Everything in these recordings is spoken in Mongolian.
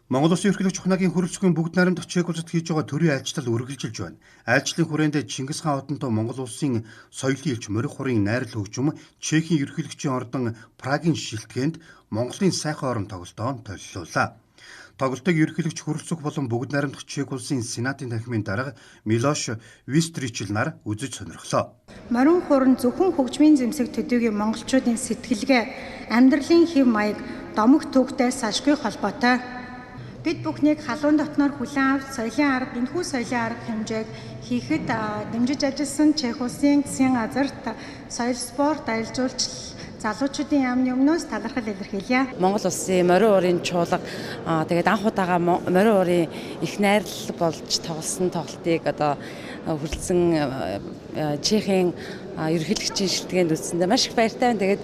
Монгол Улсын ерөнхийлөгч Ухнагийн хөрөлцгийн бүгд найрамдах Чех улсад хийж байгаа төрийн айлчлал үргэлжилж байна. Айлчлалын хүрээнд Чингис хаан одонтой Монгол Улсын соёлын элч Морих хурын найрал хөгжим Чехийн ерөнхийлөгчийн ордон Прагийн шилтгэнд Монголын сайхан орон тоглолтоо толилууллаа. Тоглолтыг ерөнхийлөгч хөрөлцөх болон бүгд найрамдах Чех улсын сенатын танхимын дарга Милош Вистричл нар үзэж сонирхлоо. Морин хуран зөвхөн хөгжмийн зэмсэг төдийгүй монголчуудын сэтгэлгээ, амьдралын хэв маяг, домог төвтэй салшгүй холбоотой. Бид бүхнийг халуун дотноор хүлээн авч соёлын арга, энэхүү соёлын арга хэмжээг хийхэд дэмжиж ажилласан Чех улсын засгийн газарт соёл спорт аялал жуулчлал залуучуудын яамны өмнөөс талархал илэрхийлье. Монгол улсын морин урын чуулга тэгээд анх удаага морин урын их найрлал болж тоглосон тоглолтыг хүрэлцэн Чехийн ерөнхийлөгчийн шилтгэнд үзсэндээ маш их баяртай байна. Тэгээд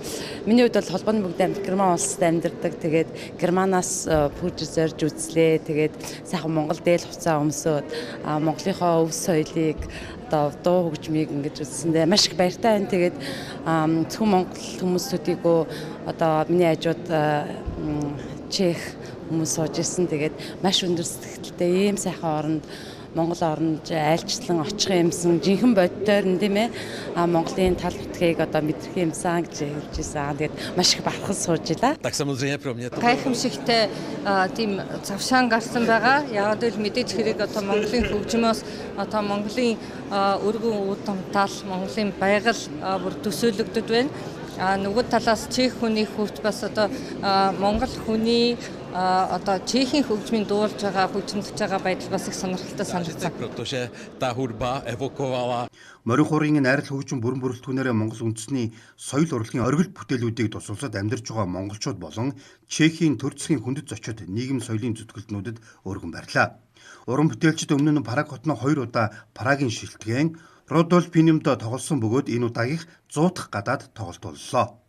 миний хувьд бол холбооны бүгд амьд Герман улсад амьдардаг. Тэгээд Германаас пүүж зорж үзлээ. Тэгээд сайхан Монгол дээл хувцас өмсөөд Монголынхоо өв соёлыг дуу хөгжмийг ингэж үзсэндээ маш их баяртай байна. Тэгээд зөвхөн Монгол хүмүүсүүдийгөө миний хажууд Чех хүмүүс сууж ирсэн. Тэгээд маш өндөр сэтгэлтэй ийм сайхан оронд Монгол оронд айлчлан очих юмсан жинхэнэ боддоор нь тийм ээ Монголын тал утгыг мэдрэх юмсан гэж хэлж ирсэн. Тэгээд маш их бахархан сууж илаа. Гайхамшигтай тийм завшаан гарсан байгаа. Яг л мэдээж хэрэг Монголын хөгжмөөс Монголын өргөн үд томтал, Монголын байгаль бүр төсөөлөгдөд байна. Нөгөө талаас Чех хүний хөвч бас Монгол хүний Чехийн хөгжмийн дуулж байгаа, хөгжмөлж байгаа байдал бас их сонирхолтой санагдсан. Морин хурын найрал хөгжим бүрэн бүрэлдэхүүнээрээ Монгол үндэсний соёл урлагийн оргил бүтээлүүдийг тусалсад амьдарч байгаа монголчууд болон Чехийн төр засгийн хүндэт зочид нийгэм соёлын зүтгэлтнүүдэд өргөн баярлаа. Уран бүтээлчид өмнө нь Праг хотноо 2 удаа Прагийн шилтгэн Рудольф Пинемд тоглосон бөгөөд энэ удаагийнх 100 дахь гадаад тоглолт боллоо.